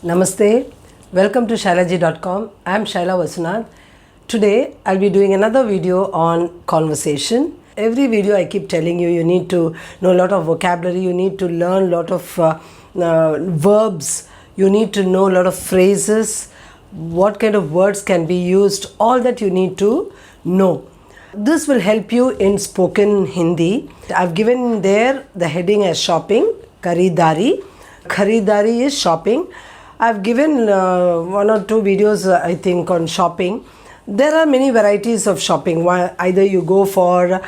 Namaste, welcome to shailaji.com. I am Shaila Vasunath. Today I'll be doing another video on conversation. Every video I keep telling you, you need to know a lot of vocabulary, you need to learn a lot of verbs, you need to know a lot of phrases, what kind of words can be used, all that you need to know. This will help you in spoken Hindi. I've given there the heading as shopping, Kharidari. Kharidari is shopping. I've given one or two videos I think on shopping. There are many varieties of shopping. Either you go for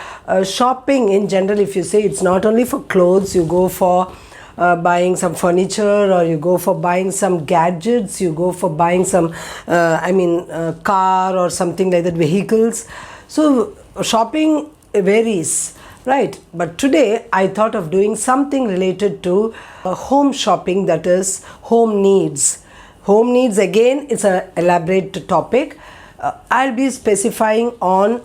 shopping in general, if you say it's not only for clothes, you go for buying some furniture, or you go for buying some gadgets, you go for buying some car or something like that, vehicles. So shopping varies, right? But today I thought of doing something related to home shopping, that is home needs. Home needs, again, it's an elaborate topic. I'll be specifying on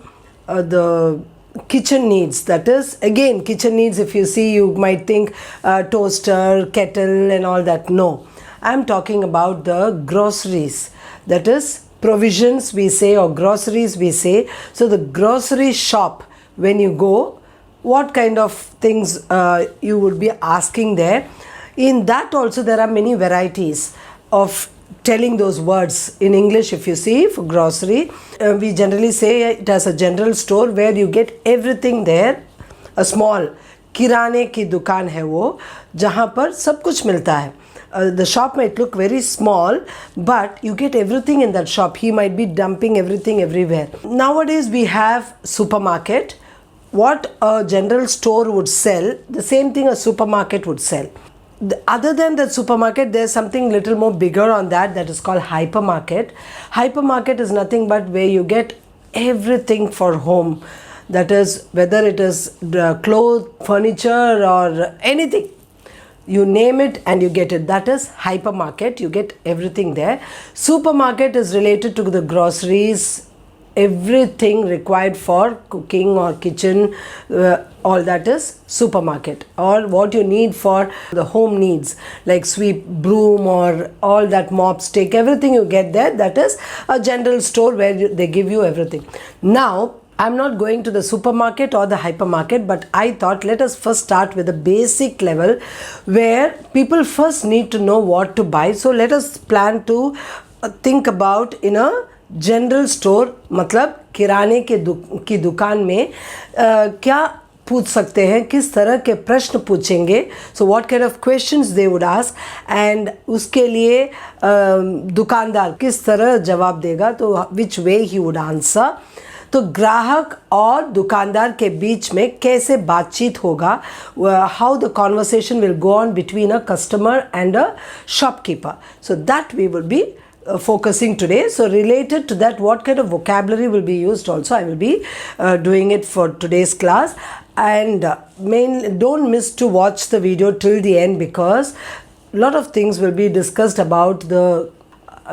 the kitchen needs, that is again kitchen needs. If you see, you might think toaster, kettle and all that. No, I'm talking about the groceries, that is provisions we say, or groceries we say. So the grocery shop, when you go, what kind of things you would be asking there. In that also there are many varieties of telling those words. In English, if you see, for grocery, we generally say it as a general store where you get everything there. A small किराने की दुकान है वो, जहाँ पर सब कुछ मिलता है. The shop might look very small, but you get everything in that shop. He might be dumping everything everywhere. Nowadays we have supermarket. What a general store would sell, the same thing a supermarket would sell. Other than the supermarket, there's something little more bigger on that, that is called hypermarket. Hypermarket is nothing but where you get everything for home. That is, whether it is clothes, furniture or anything. You name it and you get it. That is hypermarket. You get everything there. Supermarket is related to the groceries, everything required for cooking or kitchen, all that is supermarket. Or what you need for the home needs, like sweep, broom, or all that, mop, stick, everything you get there. That is a general store where they give you everything. Now I'm not going to the supermarket or the hypermarket, but I thought let us first start with the basic level where people first need to know what to buy. So let us plan to think about in a general store, मतलब किराने की दुकान में क्या पूछ सकते हैं, किस तरह के प्रश्न पूछेंगे. So what kind of questions they would ask, and उसके लिए दुकानदार किस तरह जवाब देगा, तो विच वे ही वुड आंसर. तो ग्राहक और दुकानदार के बीच में कैसे बातचीत होगा, how the conversation will go on between a customer and a shopkeeper. So that we will be focusing today. So related to that, what kind of vocabulary will be used also, I will be doing it for today's class. And don't miss to watch the video till the end, because a lot of things will be discussed about the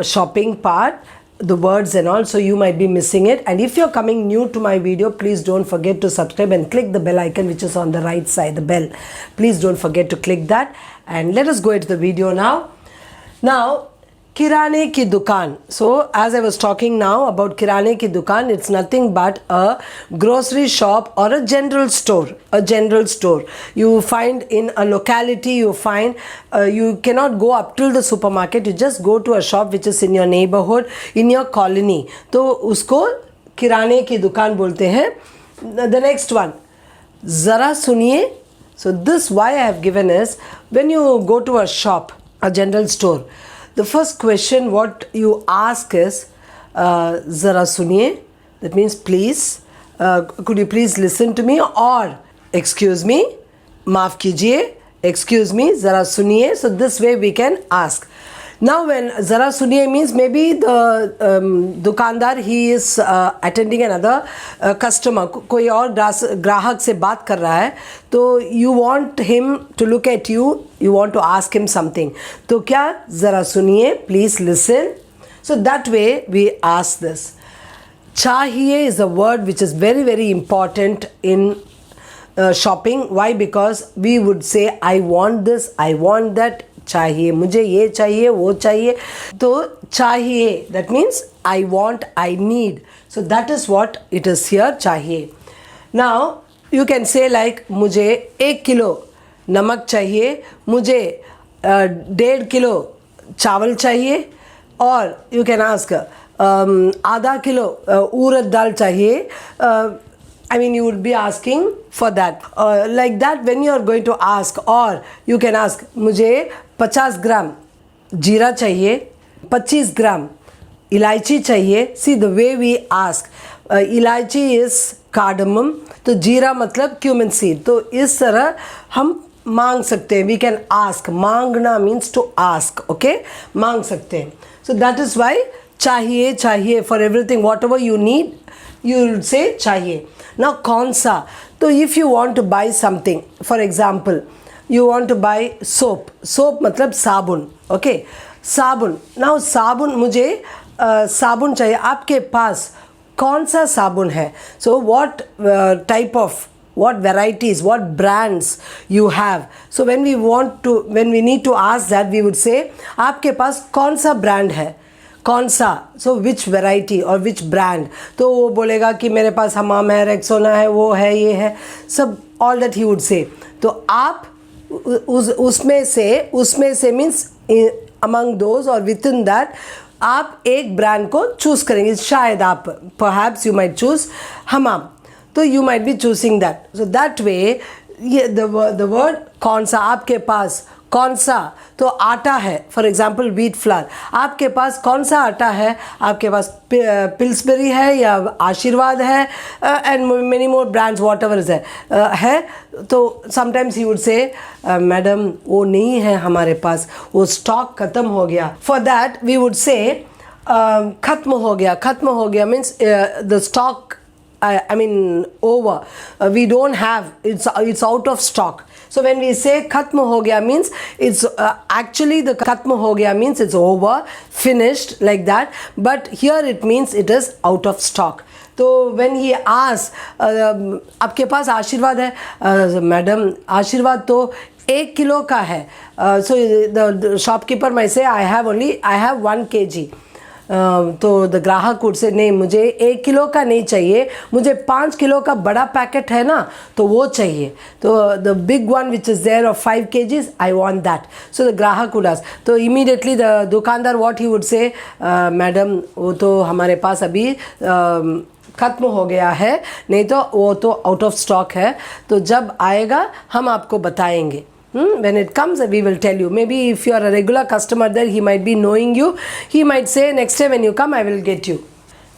shopping part, the words and all, so you might be missing it. And if you're coming new to my video, please don't forget to subscribe and click the bell icon which is on the right side, the bell. Please don't forget to click that. And let us go into the video now. Now, किराने की दुकान. So as I was talking now about किराने की दुकान, it's nothing but a grocery shop or a general store. A general store you find in a locality. You find you cannot go up till the supermarket. You just go to a shop which is in your neighborhood, in your colony. तो उसको किराने की दुकान बोलते हैं. The next one, ज़रा सुनिए. So this why I have given is, when you go to a shop, a general store, the first question what you ask is zara suniye, that means please, could you please listen to me, or excuse me, maaf kijiye, excuse me, zara suniye. So this way we can ask. Now when zara suniye means, maybe the दुकानदार he is attending another customer, कोई और ग्राहक से बात कर रहा है, तो you want him to look at you, you want to ask him something. तो क्या, ज़रा सुनिए, please listen. So that way we ask this. Chahiye is a word which is very very important in shopping. Why? Because we would say I want this, I want that, चाहिए, मुझे ये चाहिए, वो चाहिए. तो चाहिए, that means I want, I need. So that is what it is here, चाहिए. Now you can say like मुझे 1 किलो नमक चाहिए, मुझे 1.5 किलो चावल चाहिए, और you can ask आधा किलो उड़द दाल चाहिए. I mean, you would be asking for that. Like that, when you are going to ask, or you can ask, मुझे 50 ग्राम जीरा चाहिए, 25 ग्राम इलायची चाहिए. See the way we ask. इलायची is cardamom, तो जीरा मतलब cumin seed. तो इस तरह हम मांग सकते हैं. We can ask. मांगना means to ask. Okay? मांग सकते हैं. So that is why चाहिए, चाहिए for everything, whatever you need, you will say चाहिए. Now कौन सा? तो if you want to buy something, for example, you want to buy soap. Soap मतलब साबुन. Okay? साबुन. Now साबुन, मुझे साबुन चाहिए. आपके पास कौन सा साबुन है? So what type of, what varieties, what brands you have. So when we need to ask that, we would say आपके पास कौन सा brand है, कौन सा. सो विच वेराइटी और विच ब्रांड. तो वो बोलेगा कि मेरे पास हमाम है, रेक्सोना है, वो है, ये है, सब ऑल दैट ही वुड से. तो आप उसमें से मीन्स अमंग दोज और विद इन दैट आप एक ब्रांड को चूज़ करेंगे. शायद आप परहैप्स यू माइट चूज़ हमाम, तो you might be choosing that. So that way ये द वर्ड कौन सा, आपके पास कौन सा. तो आटा है, फॉर एग्जाम्पल व्हीट फ्लावर. आपके पास कौन सा आटा है? आपके पास पिल्सबेरी है या आशीर्वाद है, and many more brands what ever is है. तो sometimes he would say madam वो नहीं है हमारे पास, वो स्टॉक ख़त्म हो गया. For that we would say ख़त्म हो गया. ख़त्म हो गया means the stock, I mean over, we don't have, it's out of stock. So when we say khatm ho gaya means it's actually the khatm ho gaya means it's over, finished, like that, but here it means it is out of stock. तो when he asks आपके पास आशीर्वाद है? Madam आशीर्वाद तो 1 kilo का है. So the shopkeeper might say I have 1 kg. तो the ग्राहक उठ से नहीं, मुझे 1 किलो का नहीं चाहिए, मुझे 5 किलो का बड़ा पैकेट है ना, तो वो चाहिए. तो the big one which is there of 5 kgs, I want that. So the ग्राहक उड आस्क. तो इमीडिएटली द दुकानदार what he would say, madam वो तो हमारे पास अभी ख़त्म हो गया है, नहीं तो वो तो आउट ऑफ स्टॉक है, तो जब आएगा हम आपको बताएंगे. When it comes, we will tell you. Maybe if you are a regular customer there, he might be knowing you. He might say, next time when you come, I will get you.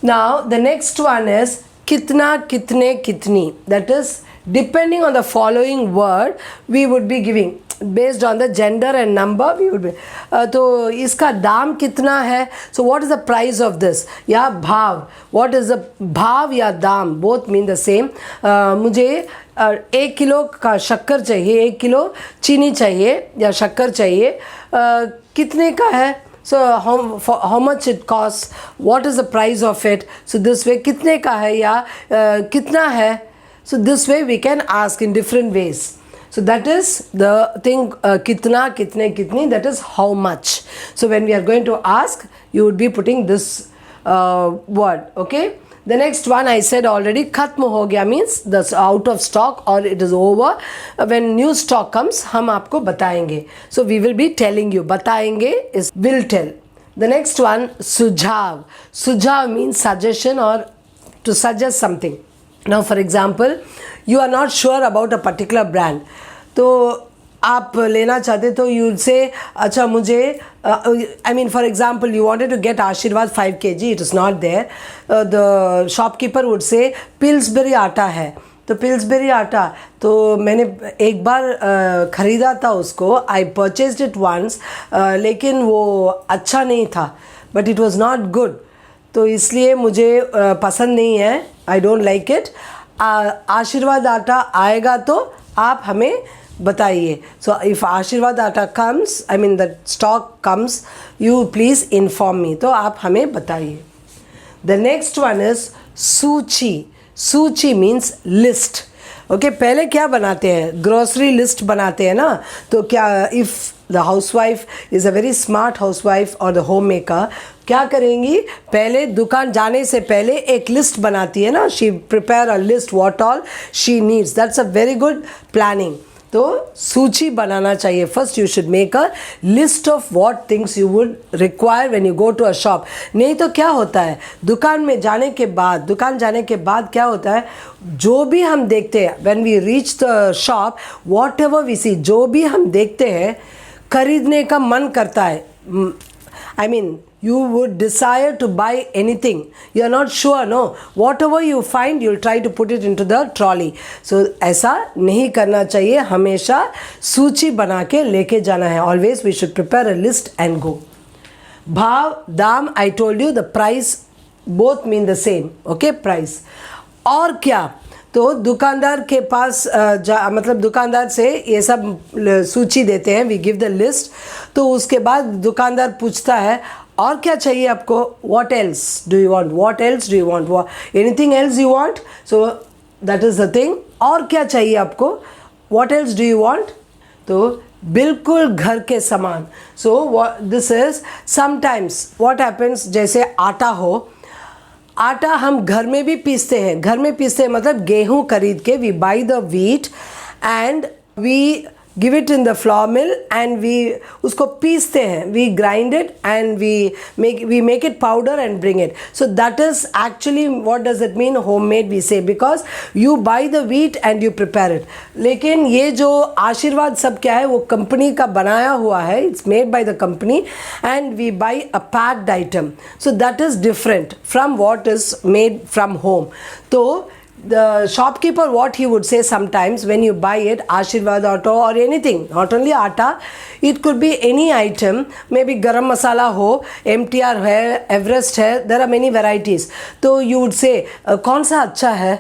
Now, the next one is kitna, kitne, kitni. That is, depending on the following word, we would be giving. Based on the gender and number, we would be. तो इसका दाम कितना है? So what is the price of this? या भाव. What is the भाव या दाम? Both mean the same. मुझे 1 किलो का शक्कर चाहिए, 1 किलो चीनी चाहिए या शक्कर चाहिए. कितने का है? So how much it costs? What is the price of it? So this way कितने का है या कितना है? So this way we can ask in different ways. So that is the thing, kitna, kitne, kitni, that is how much. So when we are going to ask, you would be putting this word, okay? The next one I said already, khatm ho gaya means that's out of stock or it is over. When new stock comes, हम आपको बताएंगे. So we will be telling you. बताएंगे is will tell. The next one, सुझाव. सुझाव means suggestion or to suggest something. Now for example, you are not sure about a particular brand. तो आप लेना चाहते तो यू विल से अच्छा मुझे I mean for example you wanted to get Aashirvaad 5 kg, it is not there. The shopkeeper would say Pillsbury आटा है. तो पिल्सबेरी आटा तो मैंने एक बार ख़रीदा था उसको, आई परचेज्ड इट वंस, लेकिन वो अच्छा नहीं था, but it was not good. तो इसलिए मुझे पसंद नहीं है, आई डोंट लाइक इट. आशीर्वाद आटा आएगा तो आप हमें बताइए. सो इफ़ आशीर्वाद आटा comes, I mean the stock comes, you please inform me. तो आप हमें बताइए. द नेक्स्ट वन इज़ सूची. सूची मीन्स लिस्ट. ओके पहले क्या बनाते हैं, ग्रोसरी लिस्ट बनाते हैं ना, तो क्या if the housewife is a very smart housewife और द होम मेकर, क्या करेंगी, पहले दुकान जाने से पहले एक लिस्ट बनाती है ना, she prepare a list what all she needs, that's a very good planning. तो सूची बनाना चाहिए, first you should make a list of what things you would require when you go to a shop. नहीं तो क्या होता है, दुकान जाने के बाद क्या होता है, जो भी हम देखते हैं when we reach the shop, whatever we see, जो भी हम देखते हैं खरीदने का मन करता है। I mean, you would desire to buy anything. You are not sure, no. Whatever you find, you'll try to put it into the trolley. So ऐसा नहीं करना चाहिए, हमेशा सूची बना के लेके जाना है. Always we should prepare a list and go. भाव, दाम, I told you the price both mean the same. Okay, price. और क्या, तो दुकानदार के पास मतलब दुकानदार से ये सब सूची देते हैं, वी गिव द लिस्ट। तो उसके बाद दुकानदार पूछता है और क्या चाहिए आपको, what else do you want, what else do you want, anything else you want, so that is the thing. और क्या चाहिए आपको, what else do you want, तो बिल्कुल घर के सामान। So this is sometimes what happens, जैसे आटा हो, आटा हम घर में भी पीसते हैं, घर में पीसते हैं मतलब गेहूं खरीद के, we buy the wheat and we give it in the flour mill and we उसको पीसते हैं, we grind it and we make it powder and bring it. So that is actually what does it mean, home made we say, because you buy the wheat and you prepare it. लेकिन ये जो आशीर्वाद सब क्या है, वो company का बनाया हुआ है, it's made by the company and we buy a packed item. So that is different from what is made from home. तो the shopkeeper, what he would say sometimes when you buy it, Ashirwad Auto or anything, not only atta, it could be any item, maybe garam masala ho, MTR है, Everest है, there are many varieties. तो you would say कौन सा अच्छा है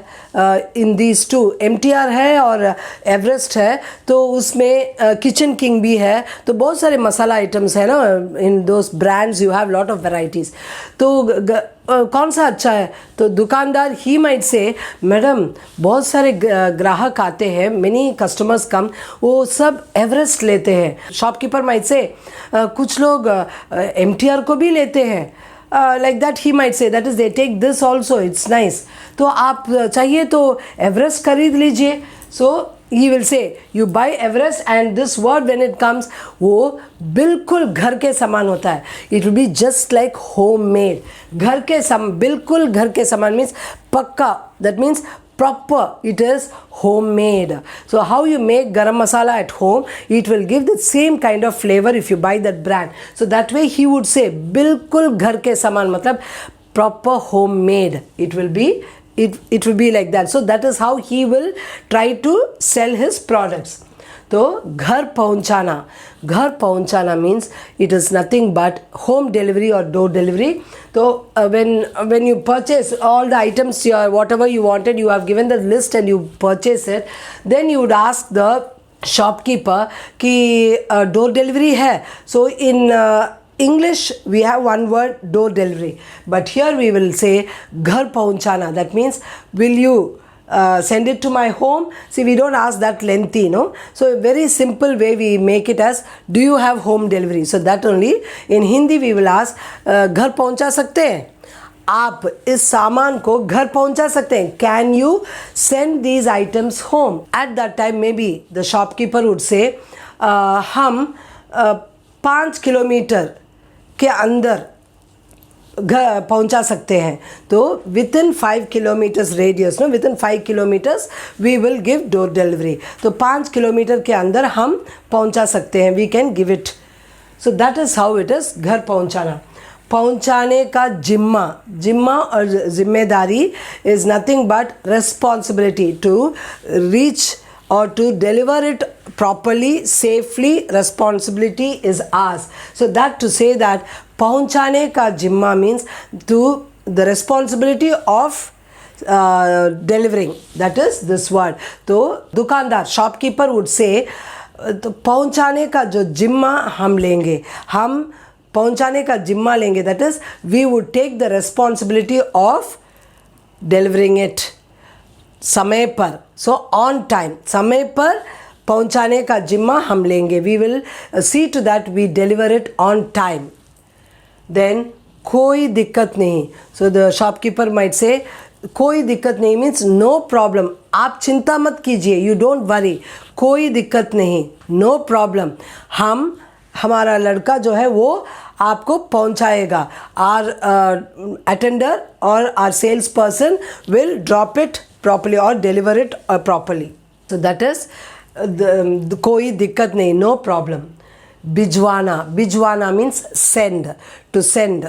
in these two, MTR है और Everest है, तो उसमें किचन किंग भी है, तो बहुत सारे मसाला आइटम्स है ना, in those brands you have lot of varieties. तो कौन सा अच्छा है, तो दुकानदार ही माइट से, मैडम बहुत सारे ग्राहक आते हैं, मेनी कस्टमर्स कम, वो सब एवरेस्ट लेते हैं। शॉपकीपर माइट से कुछ लोग MTR को भी लेते हैं, like that he might say, that is they take this also, it's nice, तो आप चाहिए तो एवरेस्ट खरीद लीजिए। So he will say you buy Everest and this word when it comes, वो बिल्कुल घर के समान होता है, it will be just like homemade, घर के बिल्कुल घर के समान means पक्का, that means proper, it is homemade. So how you make garam masala at home, it will give the same kind of flavor if you buy that brand. So that way he would say बिल्कुल घर के समान मतलब proper homemade, it will be like that. So that is how he will try to sell his products. तो घर पहुंचाना means it is nothing but home delivery or door delivery. तो when you purchase all the items, whatever you wanted, you have given the list and you purchase it, then you would ask the shopkeeper कि door delivery है. So in English we have one word, door delivery, but here we will say घर पहुंचाना. That means will you send it to my home? See, we don't ask that lengthy, no? So a very simple way we make it as, do you have home delivery? So that only in Hindi we will ask घर पहुंचा सकते हैं, आप इस सामान को घर पहुंचा सकते हैं, can you send these items home? At that time may be the shopkeeper would से हम 5 किलोमीटर के अंदर घर पहुंचा सकते हैं। तो within 5 kilometres radius, no, within 5 kilometres we will give door delivery. तो 5 किलोमीटर के अंदर हम पहुंचा सकते हैं, we can give it. So that is how it is, घर पहुंचाने का जिम्मा और जिम्मेदारी is nothing but responsibility to reach or to deliver it properly, safely, responsibility is ours. So that to say that पहुंचाने का जिम्मा means to the responsibility of delivering, that is this word. तो दुकानदार shopkeeper would say तो पहुंचाने का जो जिम्मा हम लेंगे, हम पहुंचाने का जिम्मा लेंगे, that is we would take the responsibility of delivering it. समय पर, सो ऑन टाइम, समय पर पहुंचाने का जिम्मा हम लेंगे. We will see to that we deliver it on time. Then कोई दिक्कत नहीं. So the shopkeeper might say कोई दिक्कत नहीं मीन्स नो प्रॉब्लम. आप चिंता मत कीजिए, यू डोंट वरी, कोई दिक्कत नहीं, नो प्रॉब्लम. हमारा लड़का जो है वो आपको पहुंचाएगा. आर अटेंडर और our sales person will drop it properly और deliver it properly. So that is कोई दिक्कत नहीं, नो प्रॉब्लम. भिजवाना, भिजवाना means send, to send.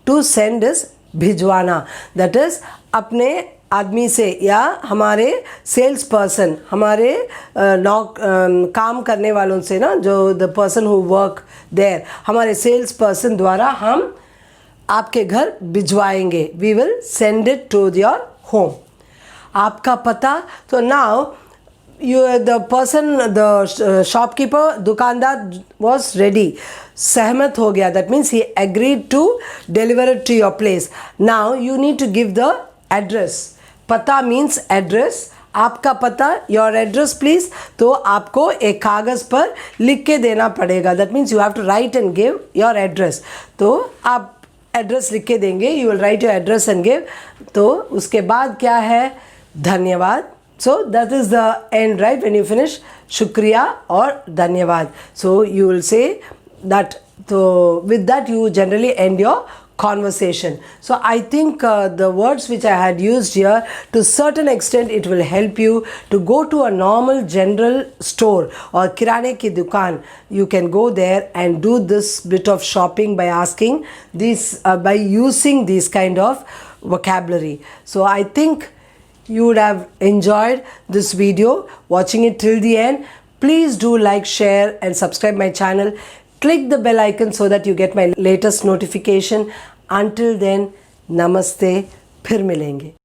To send is भिजवाना. दैट इज अपने आदमी से या हमारे सेल्स पर्सन, हमारे काम करने वालों से ना, जो the person who work there, हमारे सेल्स पर्सन द्वारा हम आपके घर भिजवाएंगे. We will send it to your home. आपका पता, तो now the person, the shopkeeper, दुकानदार वॉज रेडी, सहमत हो गया. That means he agreed to deliver it to your place. Now you need to give the address. पता means address. आपका पता, योर एड्रेस प्लीज़. तो आपको एक कागज़ पर लिख के देना पड़ेगा. That means you have to write and give your address. तो आप एड्रेस लिख के देंगे, you will write your address and give. तो उसके बाद क्या है, धन्यवाद. So that is the end, right? When you finish, shukriya or dhanyawad. So you will say that. So with that you generally end your conversation. So I think the words which I had used here, to certain extent it will help you to go to a normal general store or kirane ki dukan. You can go there and do this bit of shopping by asking these, by using these kind of vocabulary. So I think you would have enjoyed this video, watching it till the end. Please do like, share and subscribe my channel. Click the bell icon so that you get my latest notification. Until then, namaste. फिर मिलेंगे.